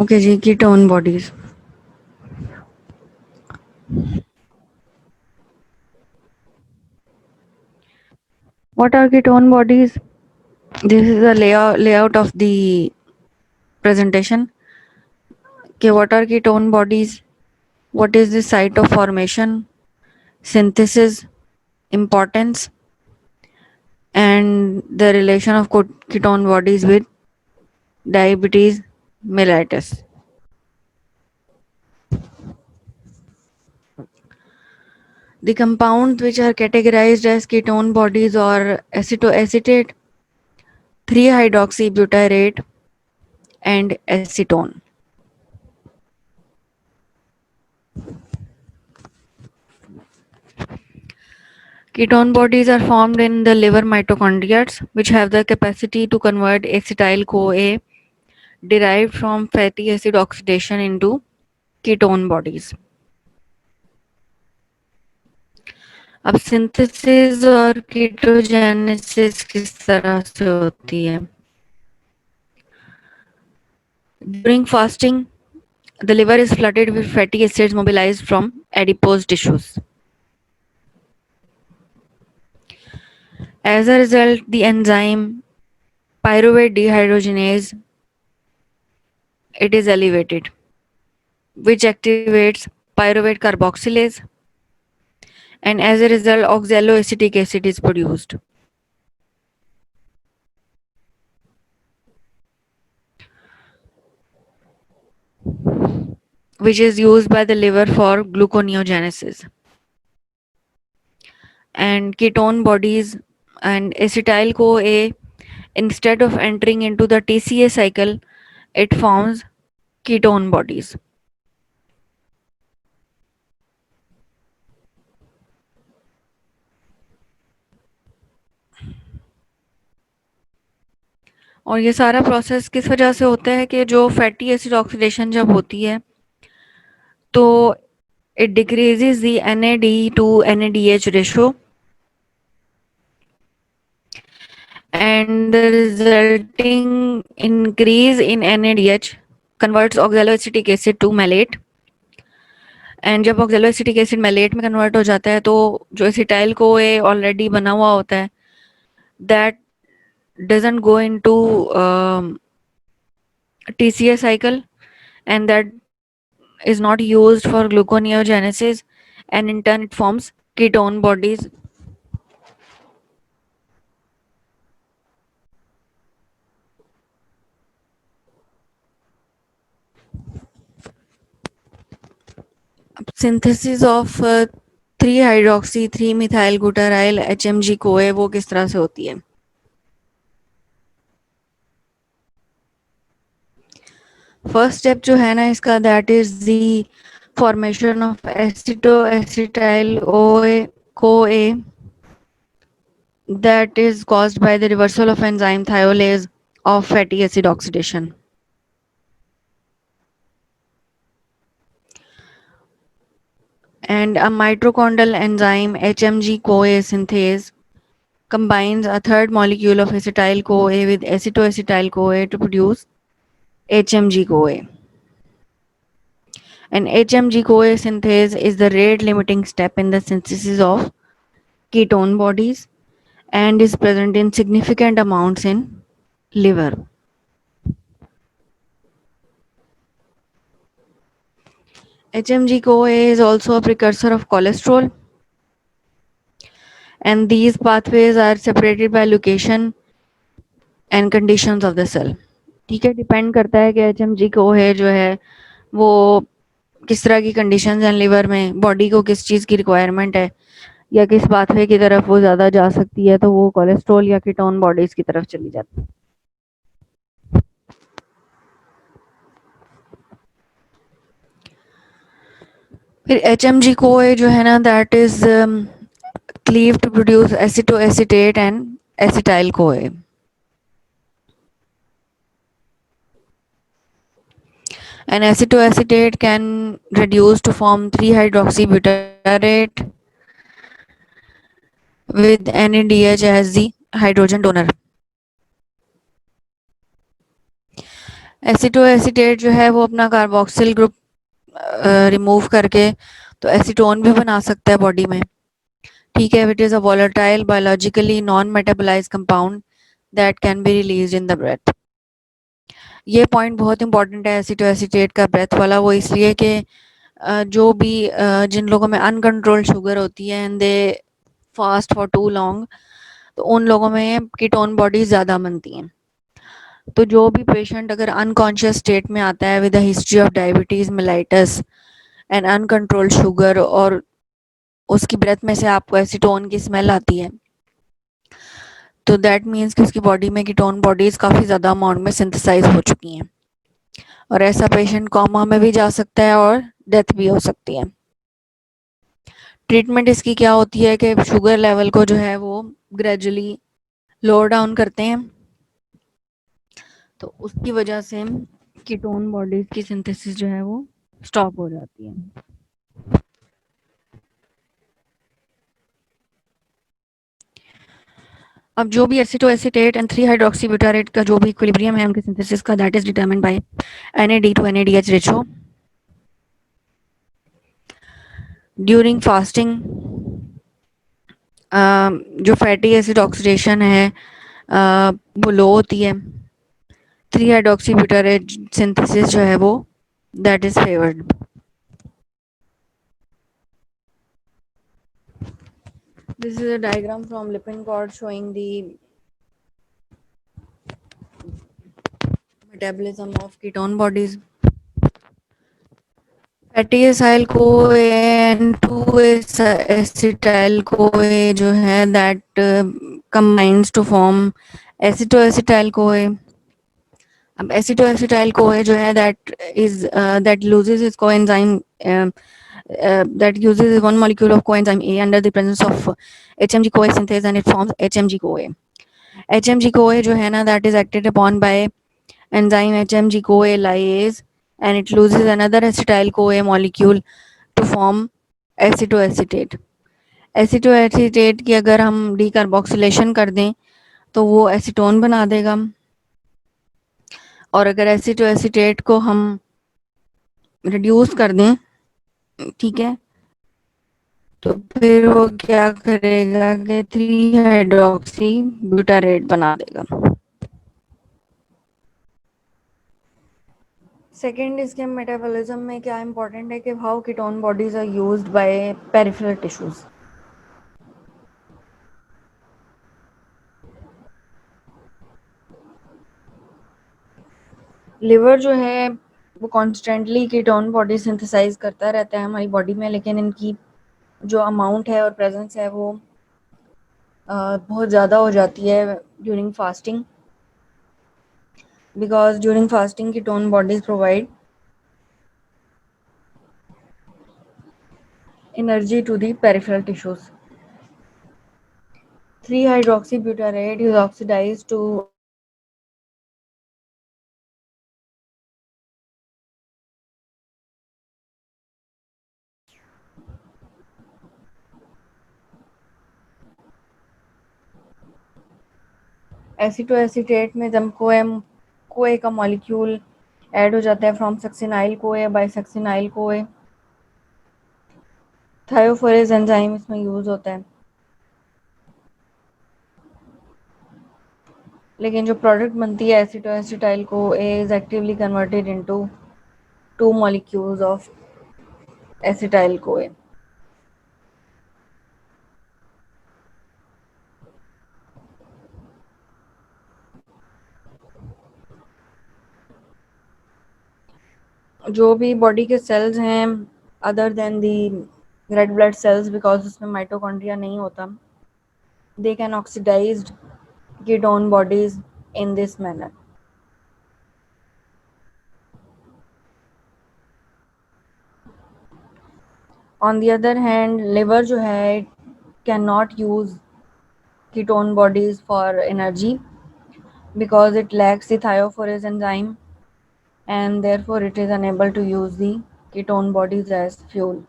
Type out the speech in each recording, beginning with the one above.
Okay जी, ketone bodies. What are ketone bodies? This is a layout of the presentation. Okay, what are ketone bodies? What is the site of formation, synthesis, importance, and the relation of ketone bodies with diabetes mellitus. The compounds which are categorized as ketone bodies are acetoacetate, 3-hydroxybutyrate, and acetone. Ketone bodies are formed in the liver mitochondria, which have the capacity to convert acetyl CoA derived from fatty acid oxidation into ketone bodies. अब synthesis और कीटोजेनेसिस किस तरह से होती है? During fasting, the liver is flooded with fatty acids mobilized from adipose tissues. As a result, the enzyme pyruvate dehydrogenase it is elevated, which activates pyruvate carboxylase, and as a result, oxaloacetic acid is produced. Which is used by the liver for gluconeogenesis. And ketone bodies and acetyl CoA, instead of entering into the TCA cycle, it forms ketone bodies. और ये सारा process किस वजह से होता है कि जो फैटी एसिड ऑक्सीडेशन जब होती है तो it decreases the NAD to NADH ratio, and the resulting increase in NADH converts oxaloacetic acid to malate. And जब ऑक्जेलोएसिटिक एसिड मेलेट में कन्वर्ट हो जाता है तो जो एसिटाइल को ए ऑलरेडी बना हुआ होता है that doesn't go into TCA cycle, and that is not used for gluconeogenesis, and in turn it forms ketone bodies. Synthesis of 3-hydroxy 3-methyl-glutaryl HMG CoA वो किस तरह से होती है? फर्स्ट स्टेप जो है ना इसका that is the formation of acetoacetyl CoA that is caused by the reversal of enzyme thiolase of fatty acid oxidation. And a mitochondrial enzyme HMG CoA synthase combines a third molecule of acetyl CoA with acetoacetyl CoA to produce HMG CoA. And HMG CoA synthase is the rate limiting step in the synthesis of ketone bodies and is present in significant amounts in liver. HMG CoA is also a precursor of cholesterol, and these pathways are separated by location and conditions of the cell. ठीक है, depend करता है कि HMG CoA जो है वो किस तरह की कंडीशंस हैं लिवर में, बॉडी को किस चीज़ की रिक्वायरमेंट है या किस पाथवे की तरफ वो ज़्यादा जा सकती है तो वो कोलेस्ट्रॉल या कीटोन बॉडीज की तरफ चली जाती है. फिर HMG CoA जो है ना that is cleaved to produce acetoacetate and acetyl CoA. And acetoacetate can reduce to form 3-hydroxybutyrate with NADH as the hydrogen donor. Acetoacetate जो है वो अपना कार्बोक्सिल ग्रुप रिमूव करके तो एसीटोन भी बना सकता है बॉडी में, ठीक है। It is a volatile biologically non metabolize compound that can be release in the breath. ये पॉइंट बहुत इंपॉर्टेंट है एसीटोएसीटेट का ब्रेथ वाला, वो इसलिए कि जो भी जिन लोगों में अनकंट्रोल्ड शुगर होती है and they fast for too long, तो उन लोगों में कीटोन बॉडीज ज़्यादा बनती हैं। तो जो भी पेशेंट अगर अनकॉन्शियस स्टेट में आता है with a history of diabetes mellitus and uncontrolled sugar, और उसकी ब्रेथ में से आपको एसीटोन की स्मेल आती है, तो दैट मीन्स कि उसकी बॉडी में कीटोन बॉडीज काफ़ी ज़्यादा अमाउंट में सिंथेसाइज हो चुकी हैं, और ऐसा पेशेंट कोमा में भी जा सकता है और डेथ भी हो सकती है। ट्रीटमेंट इसकी क्या होती है कि शुगर लेवल को जो है वो ग्रेजुअली लोअर डाउन करते हैं, तो उसकी वजह से कीटोन बॉडीज की सिंथेसिस जो है वो स्टॉप हो जाती है। अब जो भी एसिटोएसिटेट एंड 3 हाइड्रोक्सी ब्यूटारेट का जो भी इक्विलिब्रियम है उनके सिंथेसिस का, that is determined bye NAD to NADH ratio. During fasting जो फैटी एसिड ऑक्सीडेशन है वो लो होती है, 3 हाइड्रोक्सी ब्यूटारेट सिंथेसिस जो है वो that is favoured. This is a diagram from Lippincott showing the metabolism of ketone bodies. Fatty acyl को and 2 acetyl co जो है दैट कंबाइंस टू फॉर्म एसिटोएसिटाइल को। अब एसिटोएसिटाइल को जो है that loses it's coenzyme that uses one molecule of coenzyme A under the presence of HMG CoA synthase and it forms HMG CoA. HMG CoA जो है ना that is acted upon by enzyme HMG CoA lyase and it loses another acetyl CoA molecule to form एसिटोएसिटेट। एसिटोएसिटेट की अगर हम decarboxylation कर दें तो वो एसीटोन बना देगा, और अगर एसिटोएसिटेट को हम रिड्यूस कर दें, ठीक है, तो फिर वो क्या करेगा कि 3 हाइड्रोक्सी ब्यूटारेट बना देगा। सेकेंड इसके मेटाबॉलिज्म में क्या इंपॉर्टेंट है कि how ketone bodies are used by peripheral tissues. Liver जो है वो कॉन्स्टेंटली कीटोन बॉडी सिंथेसाइज करता रहता है हमारी बॉडी में, लेकिन इनकी जो अमाउंट है और प्रेजेंस है वो बहुत ज़्यादा हो जाती है during fasting, because during fasting ketone bodies provide energy to the peripheral tissues. 3 hydroxybutyrate is oxidized to एसिटोएसिटेट में जब कोए का मॉलिक्यूल ऐड हो जाता है फ्रॉम सक्सिनाइल कोए बाय सक्सिनाइल कोए, थायोफोरेज एंजाइम इसमें यूज होता है, लेकिन जो प्रोडक्ट बनती है एसिटोएसिटाइल को is actively converted into 2 molecules of acetyl CoA. जो भी बॉडी के सेल्स हैं other than the red blood cells, because उसमें माइटोकॉन्ड्रिया नहीं होता, they can oxidized ketone bodies in this manner. On the other hand, liver जो है cannot use ketone bodies for energy because it lacks the thiophorase enzyme and therefore it is unable to use the ketone bodies as fuel.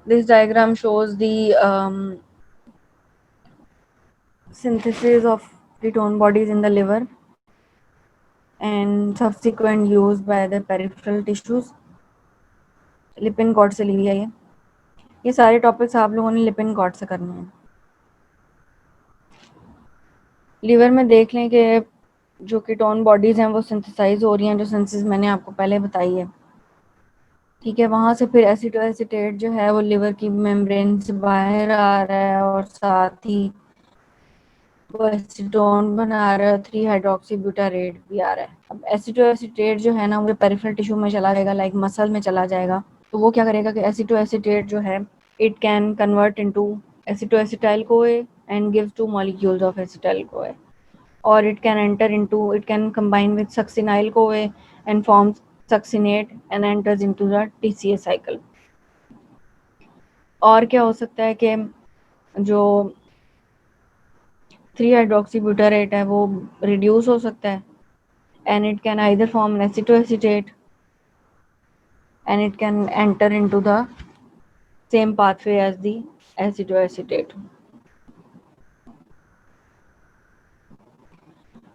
This diagram shows the synthesis of ketone bodies in the liver and subsequent use by the peripheral tissues. लिपिन कॉर्ड से ली हुई है ये सारे topics आप लोगों ने लिपिन कॉर्ड से करने हैं। लीवर में देख लें कि जो कीटोन बॉडीज़ हैं वो सिंथेसाइज हो रही हैं, जो सिंथेसिस मैंने आपको पहले बताई है, ठीक है। वहाँ से फिर एसिटोएसिटेट जो है वो लिवर की मेम्ब्रेन से बाहर आ रहा है और साथ ही वो एसीटोन बना रहा है, 3 हाइड्रोक्सी ब्यूटारेट भी आ रहा है। अब एसिटोएसिटेट जो है ना वो पेरिफेरल टिश्यू में चला जाएगा, लाइक मसल में चला जाएगा, तो वो क्या करेगा कि एसिटोएसिटेट जो है इट कैन कन्वर्ट इनटू एसिटोएसिटाइल कोए and give 2 molecules of acetyl कोए, or it can combine with succinyl CoA and forms succinate and enters into the TCA cycle। और क्या हो सकता है कि जो 3 हाइड्रोक्सी ब्यूटारेट है वो रिड्यूस हो सकता है and it can either form an acetoacetate and it can enter into the same pathway as the acetoacetate।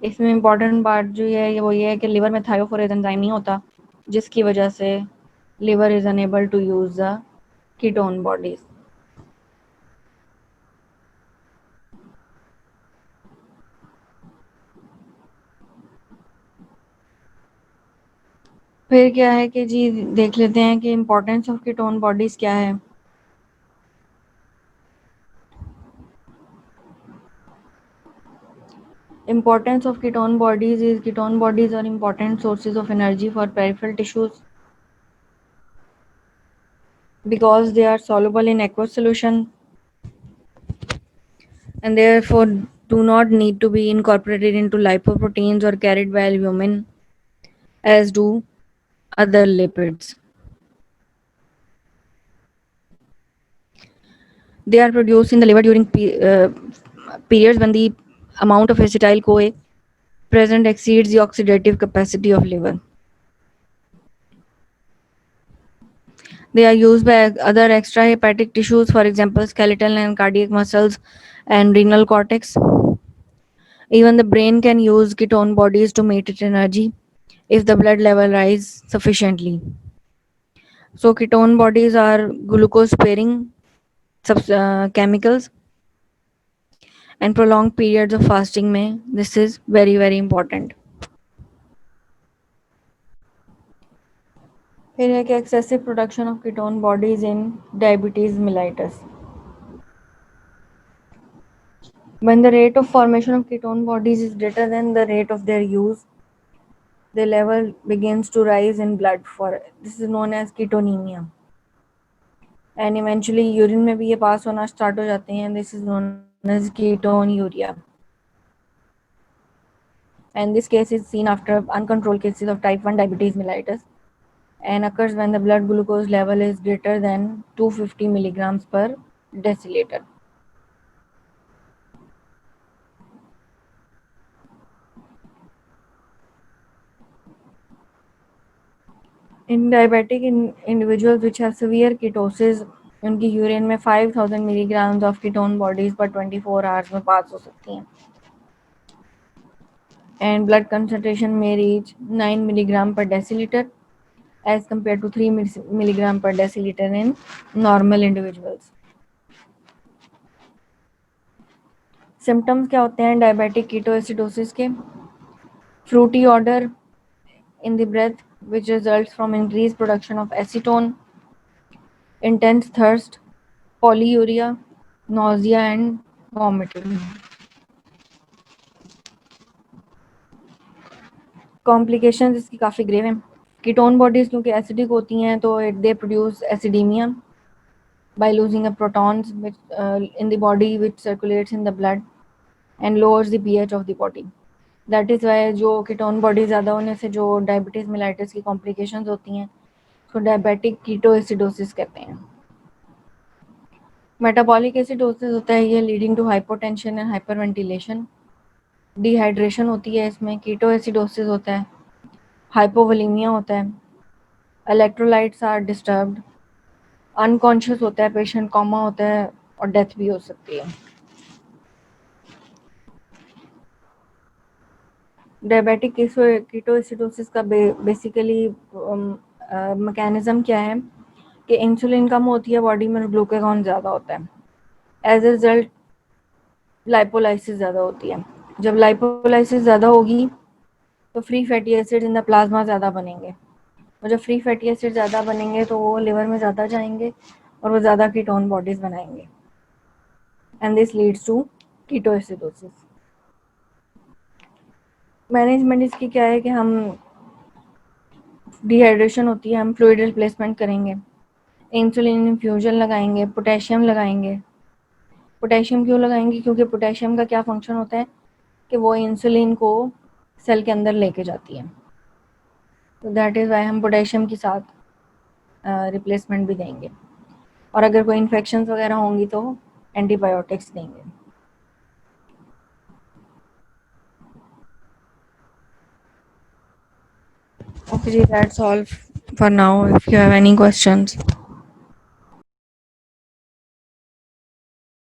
इसमें इम्पॉर्टेंट पार्ट जो है वो ये है कि लिवर में थायोफोरेज एंजाइम नहीं होता, जिसकी वजह से liver is unable to use the ketone bodies. फिर क्या है कि जी देख लेते हैं कि इम्पोर्टेंस ऑफ कीटोन बॉडीज क्या है। Importance of ketone bodies is ketone bodies are important sources of energy for peripheral tissues because they are soluble in aqueous solution and therefore do not need to be incorporated into lipoproteins or carried by albumin as do other lipids. They are produced in the liver during periods when the amount of acetyl CoA present exceeds the oxidative capacity of liver. They are used by other extrahepatic tissues, for example, skeletal and cardiac muscles and renal cortex. Even the brain can use ketone bodies to meet its energy if the blood level rises sufficiently. So, ketone bodies are glucose sparing chemicals and prolonged periods of fasting may. This is very, very important. फिर है कि excessive production of ketone bodies in diabetes mellitus. When the rate of formation of ketone bodies is greater than the rate of their use, the level begins to rise in blood. For this is known as ketonemia, and eventually urine में भी ये पास होना start हो जाते हैं. This is known as ketonuria, and this case is seen after uncontrolled cases of type 1 diabetes mellitus and occurs when the blood glucose level is greater than 250 milligrams per deciliter. In diabetic individuals which have severe ketosis, उनकी urine में 5000 milligrams of ketone bodies पर 24 hours में पास हो सकती हैं and blood concentration may reach 9 milligram per deciliter as compared to 3 milligram per deciliter in normal individuals. Symptoms क्या होते हैं डायबिटिक कीटोएसिडोसिस के? Fruity odor in the breath which results from increased production of acetone, intense thirst, polyuria, nausea and vomiting. Complications इसकी काफ़ी grave हैं। Ketone bodies क्योंकि acidic होती हैं तो they produce acidemia by losing a protons in the body which circulates in the blood and lowers the pH of the body. That is why जो ketone body ज़्यादा होने से जो डायबिटीज़ मेलाइटिस की कॉम्प्लिकेशंस होती हैं उसको डायबिटिक कीटोएसिडोसिस कहते हैं। मेटाबॉलिक एसिडोसिस होता है ये leading to hypotension and hyperventilation, dehydration होती है इसमें, कीटोएसिडोसिस होता है, हाइपोवोलेमिया होता है, इलेक्ट्रोलाइट्स आर डिस्टर्ब्ड, अनकॉन्शियस होता है पेशेंट, कॉमा होता है और डेथ भी हो सकती है। डायबिटिक कीटोएसिडोसिस का बेसिकली मैकेनिज्म क्या है कि इंसुलिन कम होती है बॉडी में, ग्लूकागॉन ज़्यादा होता है, एज ए रिजल्ट लाइपोलाइसिस ज़्यादा होती है। जब लाइपोलाइसिस ज़्यादा होगी तो free fatty acid in the plasma ज़्यादा बनेंगे, और जब फ्री फैटी एसिड ज़्यादा बनेंगे तो वो लिवर में ज़्यादा जाएंगे और वो ज़्यादा कीटोन बॉडीज़ बनाएंगे, and this leads to ketoacidosis. Management इसकी क्या है कि हम डिहाइड्रेशन होती है, हम फ्लूइड रिप्लेसमेंट करेंगे, इंसुलिन इन्फ्यूजन लगाएंगे, पोटेशियम लगाएंगे। पोटेशियम क्यों लगाएंगे? क्योंकि पोटेशियम का क्या फंक्शन होता है कि वो इंसुलिन को सेल के अंदर लेके जाती है, तो दैट इज़ वाई हम पोटेशियम के साथ रिप्लेसमेंट भी देंगे, और अगर कोई इन्फेक्शन वगैरह होंगी तो एंटीबायोटिक्स देंगे। Okay, that's all for now. If you have any questions.